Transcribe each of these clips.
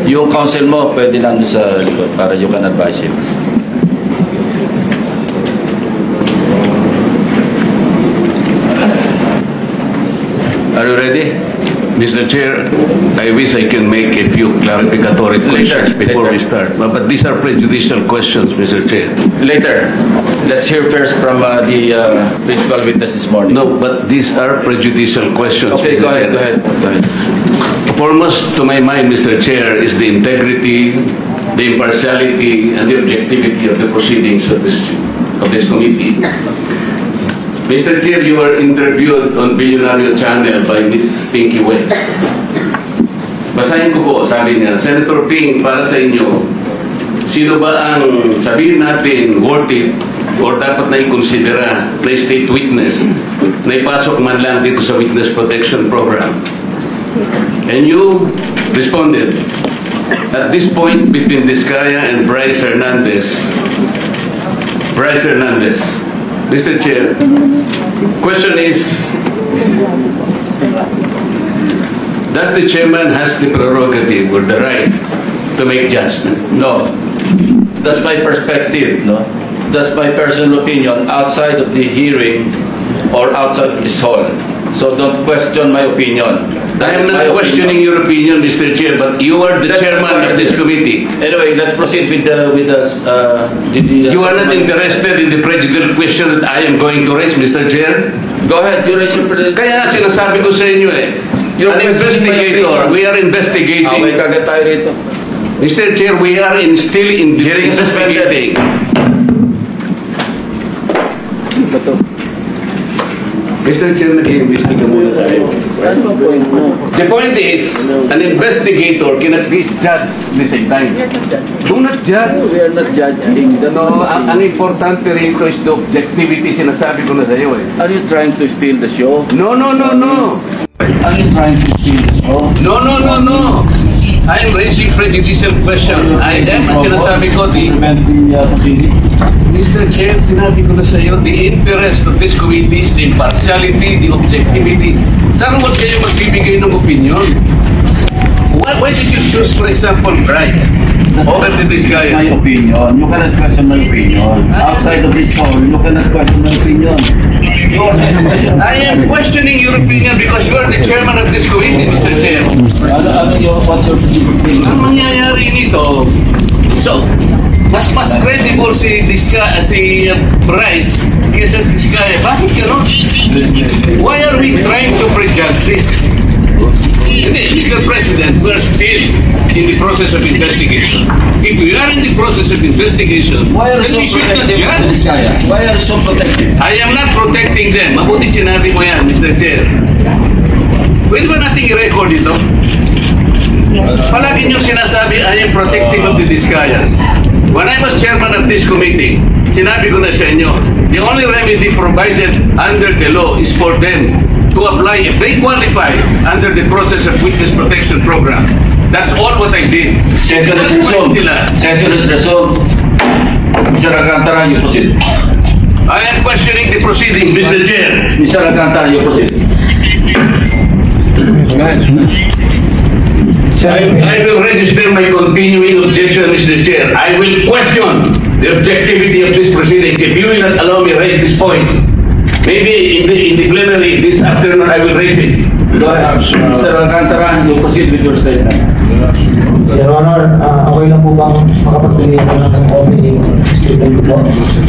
Yung counsel mo, pwede nandun sa likod para you can advise him. Are you ready? Mr. Chair, I wish I can make a few clarificatory questions before we start. But these are prejudicial questions, Mr. Chair. Later. Let's hear first from the principal witness this morning. No, but these are prejudicial questions. Okay, Mr. go ahead, Chair. go ahead. Foremost to my mind, Mr. Chair, is the integrity, the impartiality, and the objectivity of the proceedings of this committee. Mr. Chair, you were interviewed on Billionario Channel by Ms. Pinky Webb. Basahin ko po, sabi niya, Senator Ping, para sa inyo, sino ba ang sabihin natin worth it or dapat na ikonsidera na state witness na ipasok man lang dito sa Witness Protection Program? And you responded, at this point between Diskaya and Bryce Hernandez, Mr. Chair, question is, does the chairman has the prerogative or the right to make judgment? No. That's my perspective, no? That's my personal opinion outside of the hearing or outside of this hall. So don't question my opinion. I am not questioning your opinion, Mr. Chair, but you are the chairman of this committee. Anyway, let's proceed with the You are not interested in the prejudicial question that I am going to raise, Mr. Chair? Go ahead, you raise your Kaya nga sinasabi ko sa inyo an investigator, we are investigating. May kagat tayo rito. Mr. Chair, we are still in the investigating. Mr. Chair, nag-i-investigate muna tayo. The point is, an investigator cannot be judged the same time. Do not judge. We are not judging. No, ang importante rito is the objectivity, sinasabi ko na sa'yo Are you trying to steal the show? No. Are you trying to steal the show? No. I am raising prejudicial question. I am, sinasabi ko, Mr. Chair, sinabi ko na sa iyo, the interest of this committee is the impartiality, the objectivity. Saan huwag kayo magbibigay ng opinion? Why did you choose, for example, Bryce? Over to this guy? My opinion. You cannot question my opinion. Outside of this hall, you cannot question my opinion. You also question. I am questioning your opinion because you are the chairman of this committee, Mr. Chair. What's your opinion? Ang mangyayari nito, so, mas credible si Bryce kaysa Diskaya. Bakit gano'n? Why are we trying to prejudge this? Hindi, Mr. President, we are still in the process of investigation. If we are in the process of investigation, Why are then you we so should not protective of judge. this guy? Why are you so protective? I am not protecting them. Mabuti sinabi mo yan, Mr. Chair. Pwede ba nating i-record ito? Palagi nyo sinasabi, I am protective of the Diskaya. When I was chairman of this committee, sinabi ko na sa inyo, the only remedy provided under the law is for them to apply if they qualify under the process of witness protection program. That's all what I did. Session is resumed. Session is resumed. Mr. Alcantara, you proceed. I am questioning the proceedings, Mr. Chair. Mr. Alcantara, you proceed. I will register my continuing objection, Mr. Chair. I will question the objectivity of this proceedings. If you will not allow me to raise this point, maybe in the plenary this afternoon I will raise it. Go ahead. Mr. Alcantara, you proceed with your statement. Your Honor, okay lang po bang makapagbigay ako ng opening statement ko po?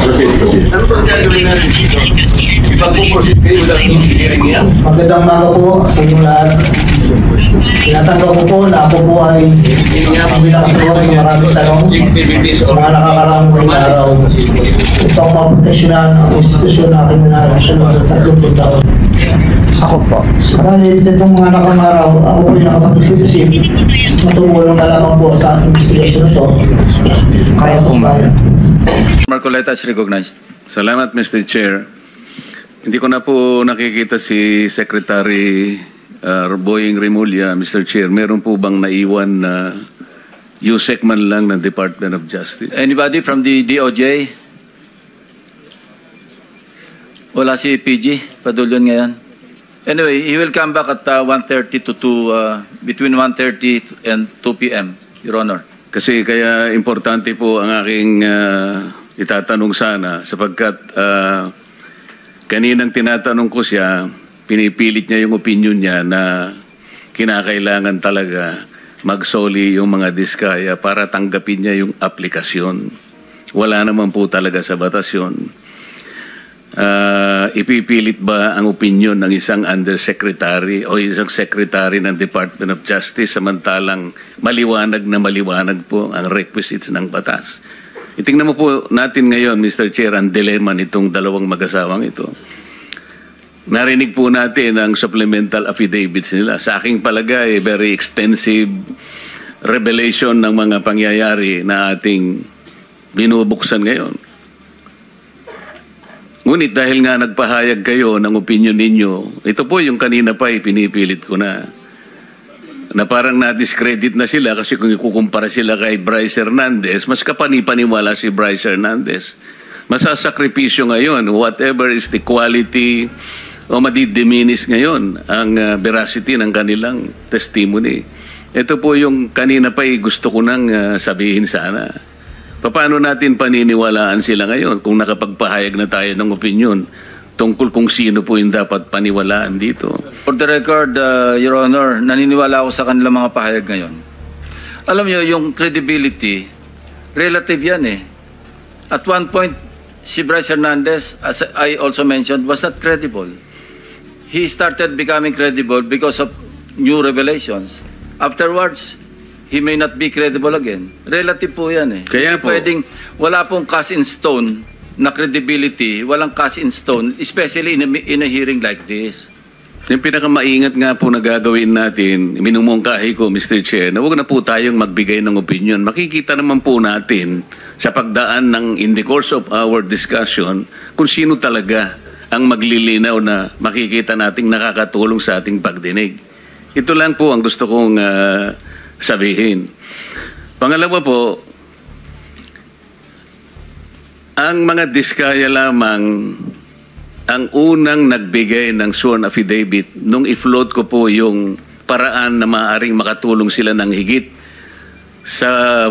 Proceed. Ano ba gagawin natin dito? Ipag-proceed kayo without hearing yan? Magandang umaga po sa inyong lahat. Tinatanggap ko po na ako po ay bilang kasaluhan ng maraming tanong sa mga nakakaraang araw. Upang maproteksyonan ang institusyon na aking minahal sa loob ng 30 taon. Ako po. Dahil sa itong mga nakangaraw, ako po ay nakapag-isip-isip matulungan na lamang po sa ating investigation ito. Kaya po bayan. Marcoleta is recognized. Salamat, Mr. Chair. Hindi ko na po nakikita si Secretary Boying Remulla, Mr. Chair. Meron po bang naiwan na USEC man lang ng Department of Justice? Anybody from the DOJ? Wala si PG Padulyon ngayon. Anyway, he will come back at 1:30 to 2, between 1:30 and 2 p.m., Your Honor. Kasi kaya importante po ang aking itatanong sana sapagkat kaninang tinatanong ko siya, pinipilit niya yung opinion niya na kinakailangan talaga magsoli yung mga diskaya para tanggapin niya yung aplikasyon. Wala naman po talaga sa batas yun. Ipipilit ba ang opinion ng isang undersecretary o isang secretary ng Department of Justice samantalang maliwanag na maliwanag po ang requisites ng batas? Itingnan mo po natin ngayon, Mr. Chair, ang dilemma nitong dalawang mag-asawang ito. Narinig po natin ang supplemental affidavits nila. Sa aking palagay, very extensive revelation ng mga pangyayari na ating binubuksan ngayon. Ngunit dahil nga nagpahayag kayo ng opinion ninyo, ito po yung kanina pa pinipilit ko na parang na-discredit na sila kasi kung ikukumpara sila kay Bryce Hernandez, mas kapanipaniwala si Bryce Hernandez. Masasakripisyo ngayon, whatever is the quality o madidiminis ngayon ang veracity ng kanilang testimony. Ito po yung kanina pa gusto ko nang sabihin sana. Paano natin paniniwalaan sila ngayon kung nakapagpahayag na tayo ng opinion tungkol kung sino po yung dapat paniwalaan dito? For the record, Your Honor, naniniwala ako sa kanilang mga pahayag ngayon. Alam niyo, yung credibility, relative yan eh. At one point, si Bryce Hernandez, as I also mentioned, was not credible. He started becoming credible because of new revelations. Afterwards, he may not be credible again. Relative po yan eh. Kaya po, wala pong cast in stone na credibility, walang cast in stone, especially in a hearing like this. yung pinakamaingat nga po na gagawin natin, minumungkahi ko, Mr. Chair, na huwag na po tayong magbigay ng opinion. Makikita naman po natin sa pagdaan ng in the course of our discussion kung sino talaga ang maglilinaw na makikita nating nakakatulong sa ating pagdinig. Ito lang po ang gusto kong sabihin. Pangalawa po, ang mga diskaya lamang ang unang nagbigay ng sworn affidavit nung i-float ko po yung paraan na maaaring makatulong sila ng higit sa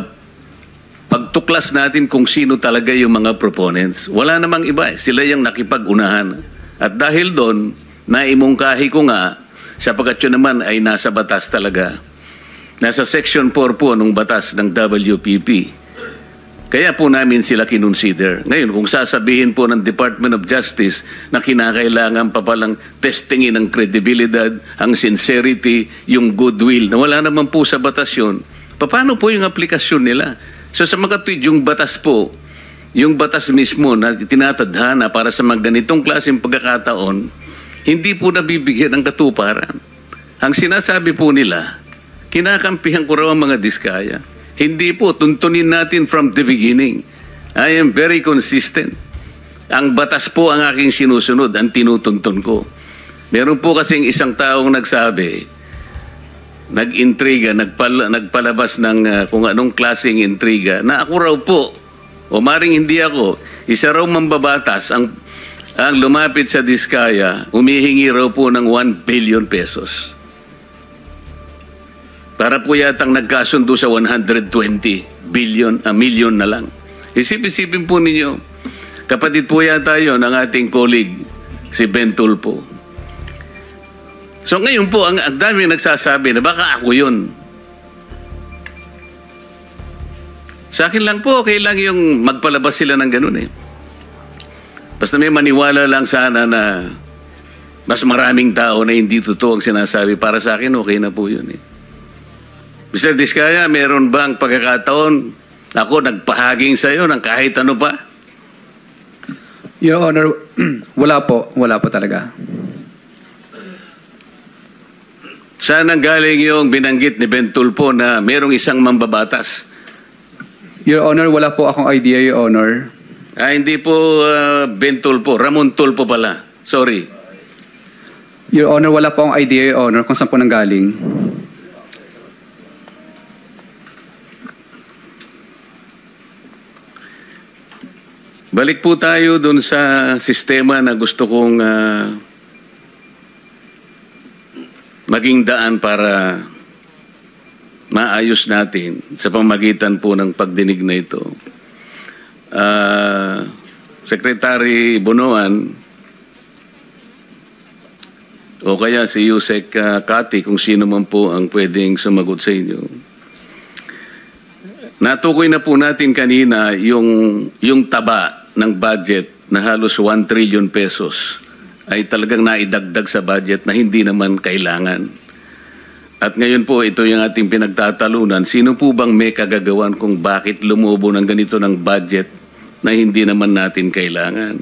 pagtuklas natin kung sino talaga yung mga proponents. Wala namang iba. Sila yung nakipag-unahan. At dahil doon, naimungkahi ko nga, sapagkat yun naman ay nasa batas talaga. Nasa Section 4 po ng batas ng WPP. Kaya po namin sila kinonsider. Ngayon, kung sasabihin po ng Department of Justice na kinakailangan pa palang testingin ang kredibilidad, ang sincerity, yung goodwill, na wala naman po sa batas yun, paano po yung aplikasyon nila? So sa mga tweet, yung batas po, yung batas mismo na tinatadhana para sa mga ganitong klaseng pagkakataon, hindi po nabibigyan ng katuparan. Ang sinasabi po nila, kinakampihan ko raw ang mga diskaya. Hindi po, tuntunin natin from the beginning. I am very consistent. Ang batas po ang aking sinusunod, ang tinutuntun ko. Meron po kasing isang taong nagsabi, nag-intriga, nagpalabas ng kung anong klaseng intriga, na ako raw po, o maring hindi ako, isa raw mambabatas ang lumapit sa diskaya, humihingi raw po ng 1 billion pesos. Para po yatang nagkasundo sa 120 million na lang. Isipin po ninyo, kapatid po yata yun ng ating colleague, si Ben Tulfo. So ngayon po, ang dami nagsasabi na baka ako yun. Sa akin lang po, okay lang yung magpalabas sila ng ganun eh. Basta may maniwala lang sana na mas maraming tao na hindi totoo ang sinasabi. Para sa akin, okay na po yun eh. Mr. Diskaya, meron bang pagkakataon ako nagpahaging sa iyo ng kahit ano pa? Your Honor, wala po talaga. Saan ang galing yung binanggit ni Ben Tulfo na merong isang mambabatas? Your Honor, wala po akong idea, Your Honor. Hindi po Ben Tulfo, Ramon Tulfo pala. Sorry. Your Honor, wala po akong idea, Your Honor, kung saan po nanggaling. Balik po tayo dun sa sistema na gusto kong maging daan para maayos natin sa pamagitan po ng pagdinig na ito. Secretary Bonoan o kaya si Yusek Kati, kung sino man po ang pwedeng sumagot sa inyo. Natukoy na po natin kanina yung taba ng budget na halos 1 trillion pesos ay talagang naidagdag sa budget na hindi naman kailangan. At ngayon po, ito yung ating pinagtatalunan. Sino po bang may kagagawan kung bakit lumubo ng ganito ng budget na hindi naman natin kailangan?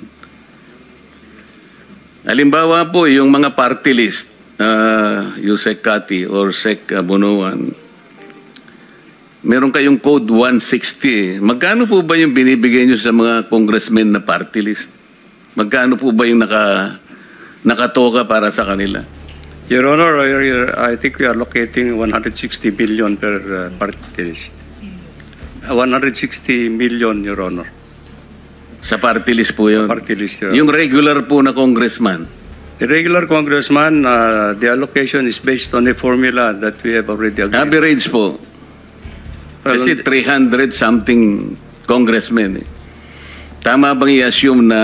Halimbawa po, yung mga party list, Yusek Kati or Sec Bonoan, meron kayong Code 160. Magkano po ba yung binibigay nyo sa mga congressmen na party list? Magkano po ba yung nakatoka para sa kanila? Your Honor, I think we are locating 160 billion per party list. 160 million, Your Honor. Sa party list po yun? Sa party list, Your Honor. Yung regular po na congressman? The regular congressman, the allocation is based on a formula that we have already agreed. Average po? Kasi 300 something congressmen. Tama bang i-assume na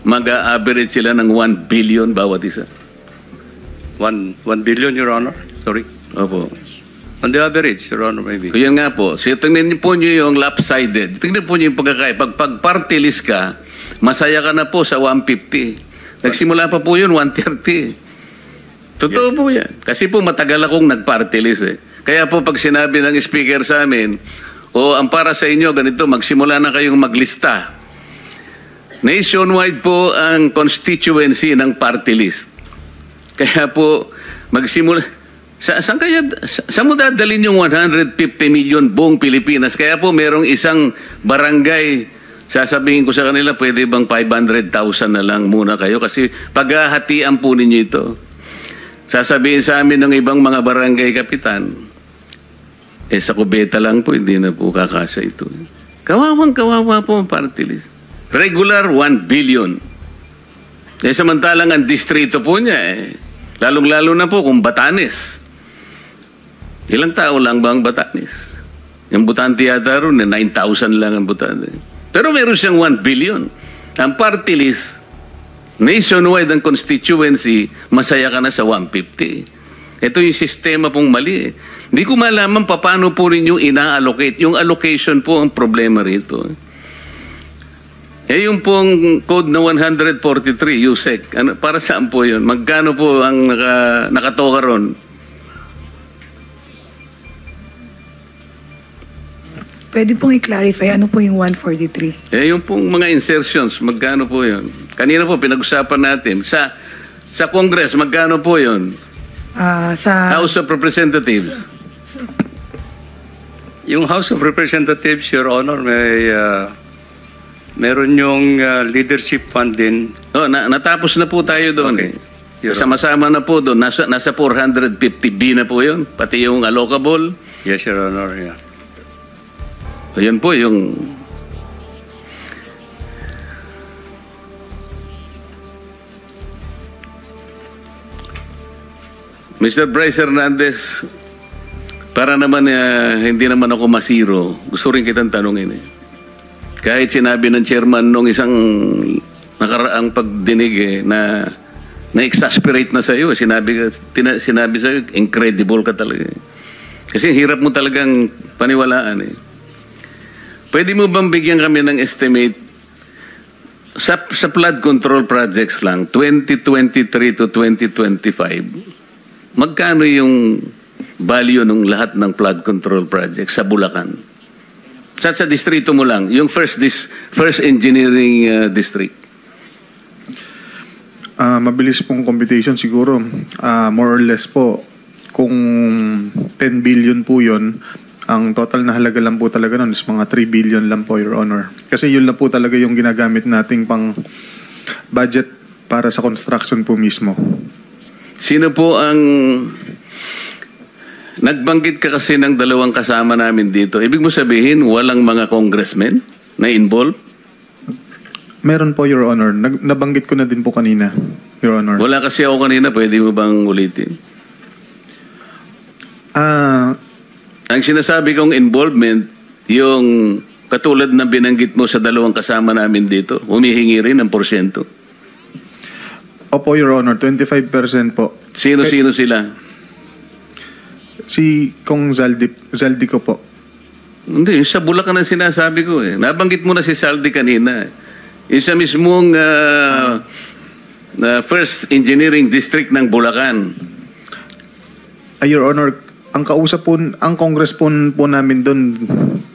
mag-average sila ng 1 billion bawat isa? 1 billion, Your Honor. Sorry. Opo. On the average, Your Honor, maybe. Kaya nga po. So, tingnan niyo po niyo yung lopsided. Tingnan po niyo yung pagkakaya. Pag party list ka, masaya ka na po sa 150. Nagsimula pa po yun, 130. Totoo po yan. Kasi po matagal akong nag-party list eh. Kaya po pag sinabi ng speaker sa amin, ang para sa inyo, ganito, magsimula na kayong maglista. Nationwide po ang constituency ng party list. Kaya po, magsimula. Saan mo dadalhin yung 150 million buong Pilipinas? Kaya po, merong isang barangay, sasabihin ko sa kanila, pwede bang 500,000 na lang muna kayo? Kasi paghahatian po ninyo ito. Sasabihin sa amin ng ibang mga barangay kapitan, sa kubeta lang po, hindi na po kakasa ito. Kawawang-kawawa po ang party list. Regular, 1 billion. Samantalang ang distrito po niya, lalong-lalo na po kung Batanes. Ilang tao lang ba ang Batanes? Yung Butante yata ron, 9,000 lang ang Butante. Pero meron siyang 1 billion. Ang party list, nationwide ang constituency, masaya ka na sa 150. Ito yung sistema pong mali. Hindi ko malaman paano po rin yung ina-allocate. Yung allocation po ang problema rito. Yung pong code na 143, USEC, para saan po yun? Magkano po ang nakatoka ron? Pwede pong i-clarify, ano po yung 143? Yung pong mga insertions, magkano po yun? Kanina po, pinag-usapan natin. Sa Congress, magkano po yun? Sa House of Representatives. Yung House of Representatives, Your Honor, meron yung leadership fund din. Natapos na po tayo doon. Okay. Sama-sama na po doon. Nasa 450B na po yun. Pati yung allocable. Yes, Your Honor. Yeah. Ayan po yung... Mr. Bryce Hernandez, para naman hindi naman ako masiro, gusto rin kitang tanungin. Kahit sinabi ng chairman nung isang nakaraang pagdinig na na-exasperate na sa iyo, sinabi sa iyo, incredible ka talaga. Kasi hirap mo talagang paniwalaan Pwede mo bang bigyan kami ng estimate sa flood control projects lang, 2023 to 2025, magkano yung value ng lahat ng flood control projects sa Bulacan? Sa distrito mo lang, yung first engineering district. Mabilis pong computation siguro. More or less po, kung 10 billion po yun, ang total na halaga lang po talaga nun is mga 3 billion lang po, Your Honor. Kasi yun lang po talaga yung ginagamit nating pang budget para sa construction po mismo. Sino po ang... Nagbanggit ka kasi ng dalawang kasama namin dito. Ibig mo sabihin, walang mga congressmen na involved? Meron po, Your Honor. Nabanggit ko na din po kanina, Your Honor. Wala kasi ako kanina. Pwede mo bang ulitin? Ang sinasabi kong involvement, yung katulad na binanggit mo sa dalawang kasama namin dito, humihingi rin ng porsyento. Opo, Your Honor, 25% po. Sino-sino sila? Si Kong Zaldi ko po. Hindi, sa Bulacan ang sinasabi ko eh. Nabanggit mo na si Saldi kanina. Yung sa mismong First Engineering District ng Bulacan. Your Honor, ang kausap po, ang Congress po namin doon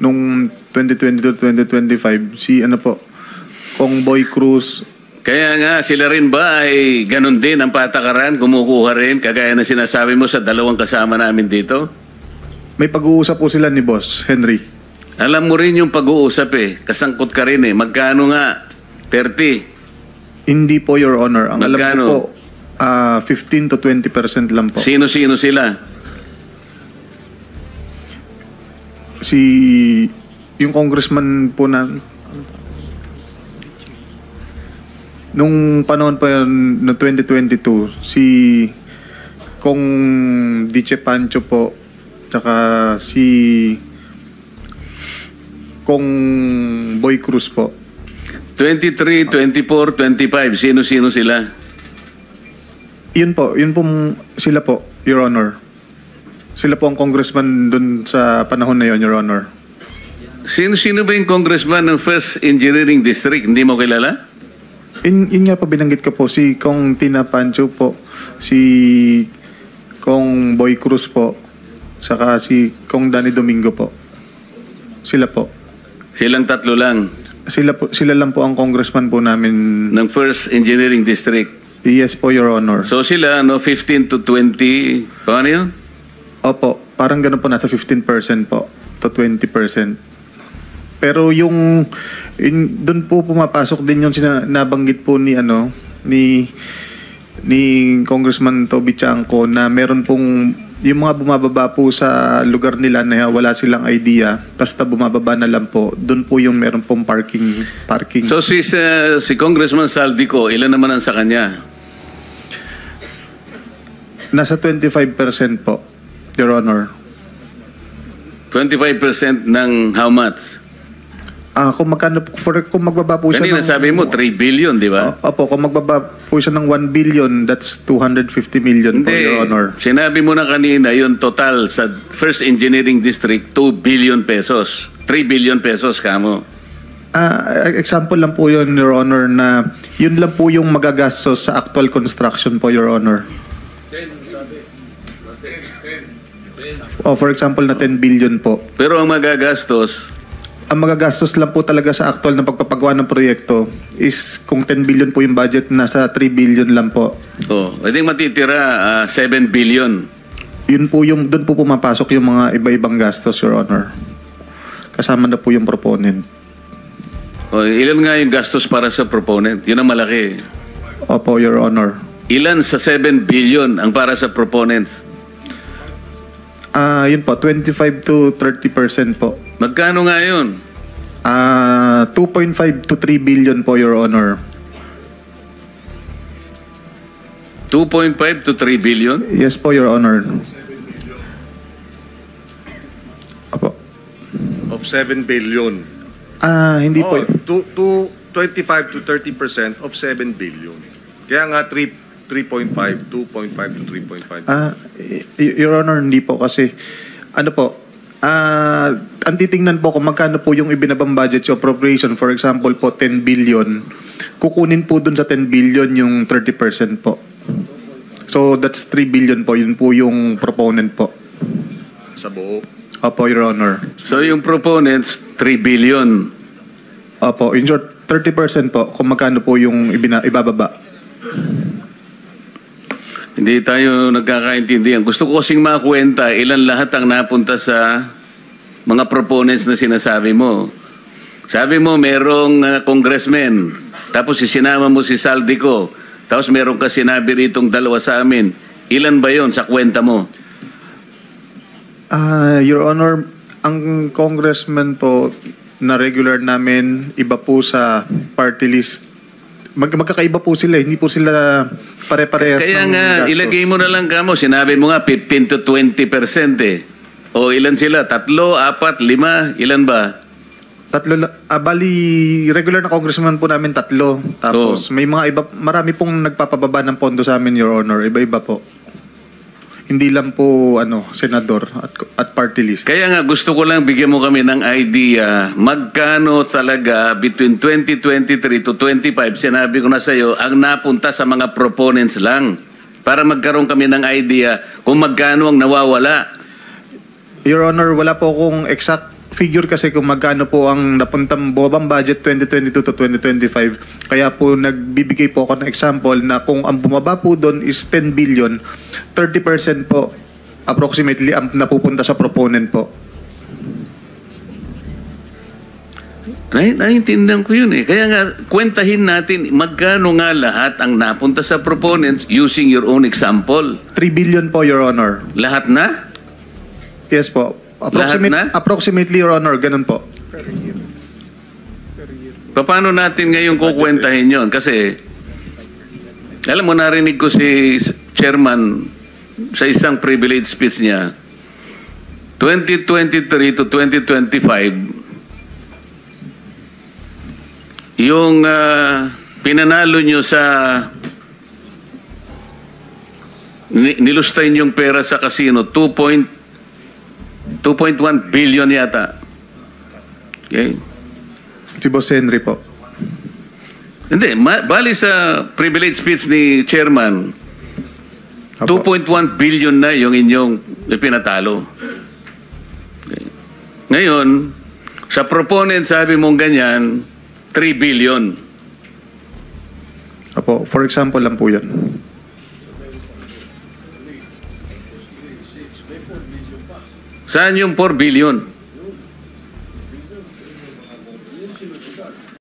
nung 2022-2025, si Kong Boy Cruz. Kaya nga, sila rin ba ay ganun din ang patakaran, kumukuha rin, kagaya na sinasabi mo sa dalawang kasama namin dito? May pag-uusap po sila ni Boss Henry. Alam mo rin yung pag-uusap eh, kasangkot ka rin eh. Magkano nga? 30? Hindi po, Your Honor. Ang Magkano? alam ko po, 15 to 20% lang po. Sino-sino sila? Yung congressman po na nung panahon pa yun, no 2022, si Kong Diche Pancho po, tsaka si Kong Boy Cruz po. 23, 24, 25. Sino-sino sila? Yun po sila po, Your Honor. Sila po ang congressman dun sa panahon na yun, Your Honor. Sino-sino ba yung congressman ng First Engineering District? Hindi mo kilala? Yun nga po binanggit ko po, si Kong Tina Pancho po, si Kong Boy Cruz po, saka si Kong Danny Domingo po. Sila po. Silang tatlo lang Sila lang po ang congressman po namin. ng First Engineering District. Yes po, Your Honor. So sila, 15 to 20, paano yun? Opo, parang ganun po, nasa 15% po to 20%. Pero doon po pumapasok din yung nabanggit po ni Congressman Toby Chanco na meron pong yung mga bumababa po sa lugar nila na wala silang idea, basta bumababa na lang po, doon po yung meron pong parking. So si Congressman Saldico, ilan naman ang sa kanya? Nasa 25% po, Your Honor. 25% ng how much? Kung magbaba po siya Kanina sabi mo 3 billion, di ba? Opo, kung magbaba po siya ng 1 billion, that's 250 million po, Your Honor. Sinabi mo na kanina, yung total sa First Engineering District, 2 billion pesos. 3 billion pesos, kamo. Example lang po yun, Your Honor, na yun lang po yung magagastos sa actual construction po, Your Honor. For example, na 10 billion po. Pero ang magagastos, Ang magagastos lang po talaga sa actual na pagpapagawa ng proyekto is kung 10 billion po yung budget, nasa 3 billion lang po. pwedeng matitira 7 billion. Yun po doon po pumapasok yung mga iba-ibang gastos, Your Honor. Kasama na po yung proponent. Ilan nga yung gastos para sa proponent? Yun ang malaki. Opo, Your Honor. Ilan sa 7 billion ang para sa proponents? Yun po, 25 to 30% po. Magkano nga yun? 2.5 to 3 billion po, Your Honor. 2.5 to 3 billion? Yes po, Your Honor. Opo. Of 7 billion. Hindi po. 25 to 30% of 7 billion. Kaya nga 3.5, 2.5 to 3.5. Your Honor, hindi po kasi ang titingnan po kung magkano po yung ibinabang budget sa appropriation. For example po, 10 billion. Kukunin po dun sa 10 billion yung 30% po. So that's 3 billion po. Yun po yung proponent po. Sa buo. Opo, Your Honor. So yung proponents, 3 billion. Opo, in short, 30% po kung magkano po yung ibababa. Hindi tayo nagkakaintindihan. Gusto ko kasing makwenta ilan lahat ang napunta sa mga proponents na sinasabi mo. Sabi mo merong congressman, tapos sinama mo si Saldico, tapos meron ka sinabi ritong dalawa sa amin. Ilan ba yon sa kwenta mo? Your Honor, ang congressman po na regular namin, iba po sa party list. Magkakaiba po sila. Hindi po sila pare-parehas Kaya ng nga, gastos. ilagay mo na lang kamo, sinabi mo nga 15 to 20% eh. O ilan sila? 3, 4, 5, ilan ba? Bali, regular na congressman po namin 3. Tapos may mga iba, marami pong nagpapababa ng pondo sa amin, Your Honor. Iba-iba po. Hindi lang po senador at party list. Kaya nga gusto ko lang bigyan mo kami ng idea magkano talaga between 2023 to 25, sinabi ko na sa iyo, ang napunta sa mga proponents lang para magkaroon kami ng idea kung magkano ang nawawala. Your Honor, wala po akong exact figure kasi kung magkano po ang napuntang bumabang budget 2022 to 2025. Kaya po nagbibigay po ako ng example na kung ang bumaba po doon is 10 billion, 30% po approximately ang napupunta sa proponent po. Naiintindihan ko yun eh. Kaya nga, kwentahin natin magkano nga lahat ang napunta sa proponents using your own example. 3 billion po, Your Honor. Lahat na? Yes po. Lahat na? Approximately, Your Honor, ganun po. Paano natin ngayon kukwentahin yon? Kasi, alam mo, narinig ko si Chairman sa isang privilege speech niya, 2023 to 2025, yung pinanalo nyo sa nilustay yung pera sa casino, 2.1 billion yata. Okay? Si Boss Henry po. Hindi, bali sa privilege speech ni Chairman, Apo. 2.1 billion na yung inyong ipinatalo. Okay. Ngayon, sa proponent sabi mong ganyan, 3 billion. Apo, for example lang po yan. Saan yung 4 billion?